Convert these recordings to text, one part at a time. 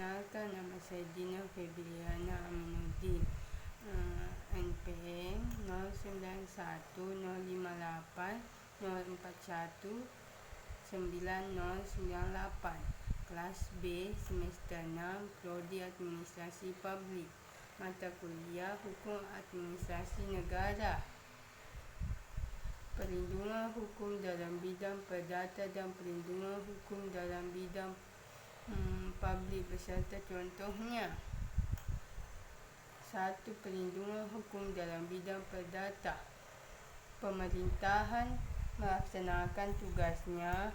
Perkenalkan, nama saya Dina Febriana Aminuddin. NPM 091058041998. Kelas B, semester 6, Prodi Administrasi Publik. Mata kuliah Hukum Administrasi Negara. Perlindungan hukum dalam bidang perdata dan perlindungan hukum dalam bidang publik beserta contohnya. 1. Perlindungan hukum dalam bidang perdata. Pemerintahan melaksanakan tugasnya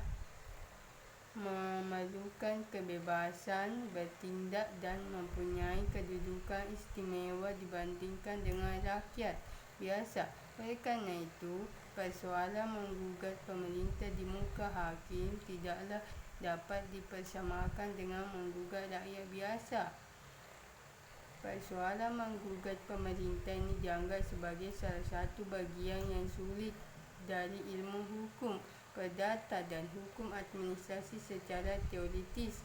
memerlukan kebebasan bertindak dan mempunyai kedudukan istimewa dibandingkan dengan rakyat biasa. Oleh kerana itu, persoalan menggugat pemerintah di muka hakim tidaklah dapat dipersamakan dengan menggugat rakyat biasa. Persoalan menggugat pemerintah ini dianggap sebagai salah satu bahagian yang sulit dari ilmu hukum perdata dan hukum administrasi secara teoritis.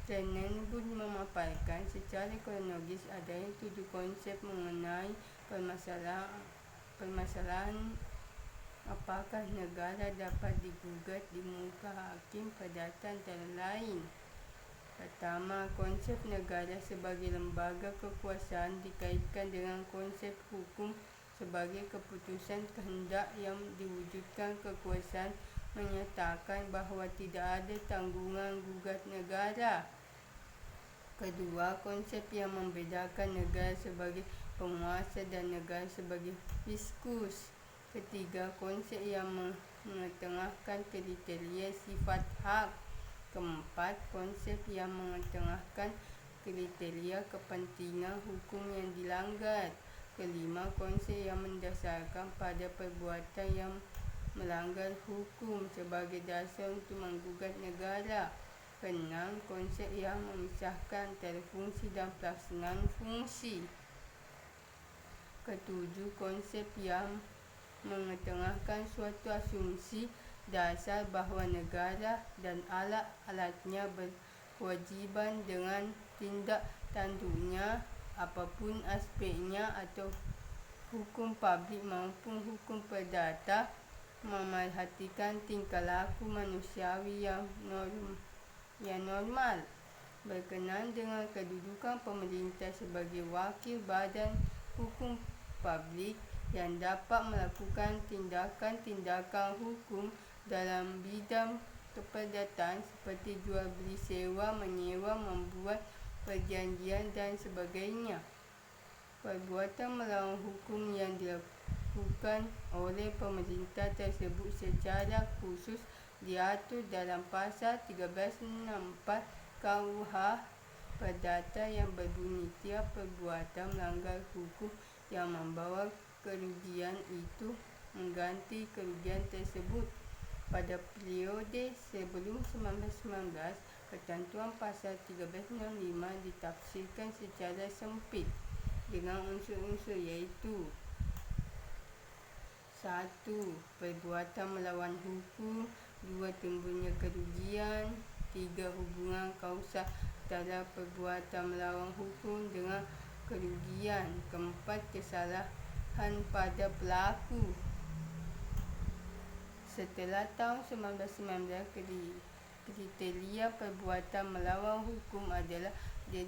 Tersebut memaparkan secara kronologis adanya 7 konsep mengenai permasalahan apakah negara dapat digugat di muka hakim perdata antara lain. Pertama, konsep negara sebagai lembaga kekuasaan dikaitkan dengan konsep hukum sebagai keputusan kehendak yang diwujudkan kekuasaan menyatakan bahawa tidak ada tanggungan gugat negara. Kedua, konsep yang membedakan negara sebagai penguasa dan negara sebagai fiskus. Ketiga, konsep yang mengetengahkan kriteria sifat hak. Keempat, konsep yang mengetengahkan kriteria kepentingan hukum yang dilanggar. Kelima, konsep yang mendasarkan pada perbuatan yang melanggar hukum sebagai dasar untuk menggugat negara. Keenam, konsep yang memisahkan antara fungsi dan pelaksanaan fungsi. Ketujuh, konsep yang mengetengahkan suatu asumsi dasar bahawa negara dan alat-alatnya berkewajiban dengan tindak tanduknya apapun aspeknya atau hukum publik maupun hukum perdata memerhatikan tingkah laku manusiawi yang normal berkenaan dengan kedudukan pemerintah sebagai wakil badan hukum publik yang dapat melakukan tindakan-tindakan hukum dalam bidang keperdataan seperti jual beli, sewa, menyewa, membuat perjanjian dan sebagainya. Perbuatan melawan hukum yang dilakukan oleh pemerintah tersebut secara khusus diatur dalam pasal 1364 KUH Perdata yang berbunyi tiap perbuatan melanggar hukum yang membawa kerugian itu mengganti kerugian tersebut. Pada periode sebelum 1919, ketentuan pasal 1365 ditafsirkan secara sempit dengan unsur-unsur iaitu 1. Perbuatan melawan hukum. 2. Timbulnya kerugian. 3. Hubungan kausal antara perbuatan melawan hukum dengan kerugian. 4. Kesalahan pada pelaku. Setelah tahun 1919, kriteria perbuatan melawan hukum adalah di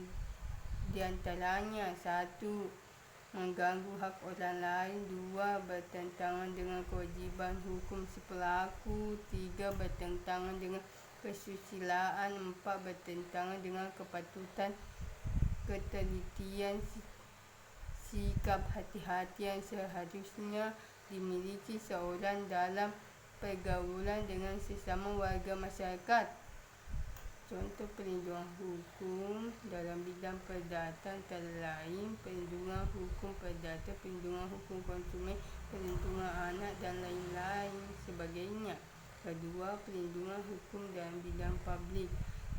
antaranya 1. Mengganggu hak orang lain. 2. Bertentangan dengan kewajiban hukum si pelaku. 3. Bertentangan dengan kesusilaan. 4. Bertentangan dengan kepatutan ketelitian sikap hati-hati yang seharusnya dimiliki seorang dalam pergaulan dengan sesama warga masyarakat. Contoh perlindungan hukum dalam bidang perdata antara lain perlindungan hukum perdata, perlindungan hukum konsumen, perlindungan anak dan lain-lain sebagainya. Kedua, perlindungan hukum dalam bidang publik.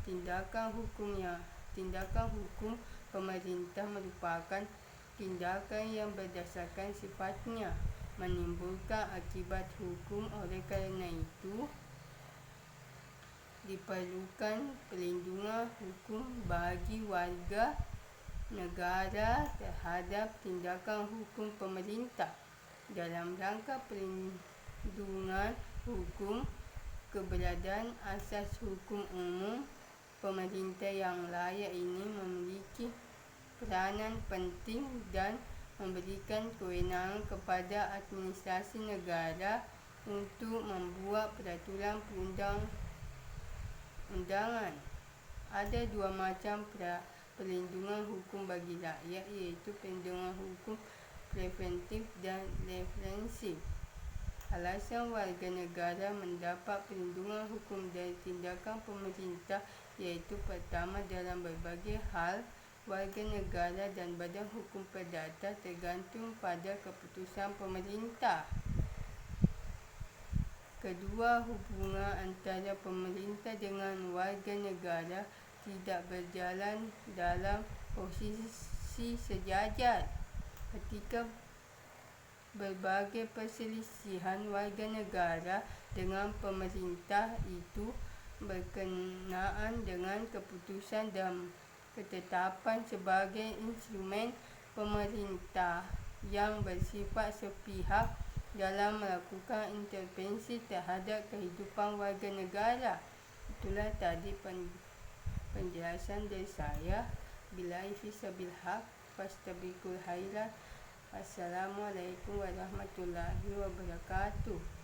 Tindakan hukum pemerintah merupakan tindakan yang berdasarkan sifatnya menimbulkan akibat hukum. Oleh kerana itu, diperlukan perlindungan hukum bagi warga negara terhadap tindakan hukum pemerintah dalam rangka perlindungan hukum. Keberadaan asas hukum umum pemerintah yang layak ini memiliki peranan penting dan memberikan kewenangan kepada administrasi negara untuk membuat peraturan perundang-undangan. Ada dua macam perlindungan hukum bagi rakyat, iaitu perlindungan hukum preventif dan represif. Alasan warga negara mendapat perlindungan hukum dari tindakan pemerintah iaitu pertama, dalam berbagai hal, warga negara dan badan hukum perdata tergantung pada keputusan pemerintah. Kedua, hubungan antara pemerintah dengan warga negara tidak berjalan dalam posisi sejajar. Ketika berbagai perselisihan warga negara dengan pemerintah itu berkenaan dengan keputusan dan ketetapan sebagai instrumen pemerintah yang bersifat sepihak dalam melakukan intervensi terhadap kehidupan warga negara. Itulah tadi penjelasan dari saya. Billahi fissabil haq, fastabiqul khairat. Assalamualaikum warahmatullahi wabarakatuh.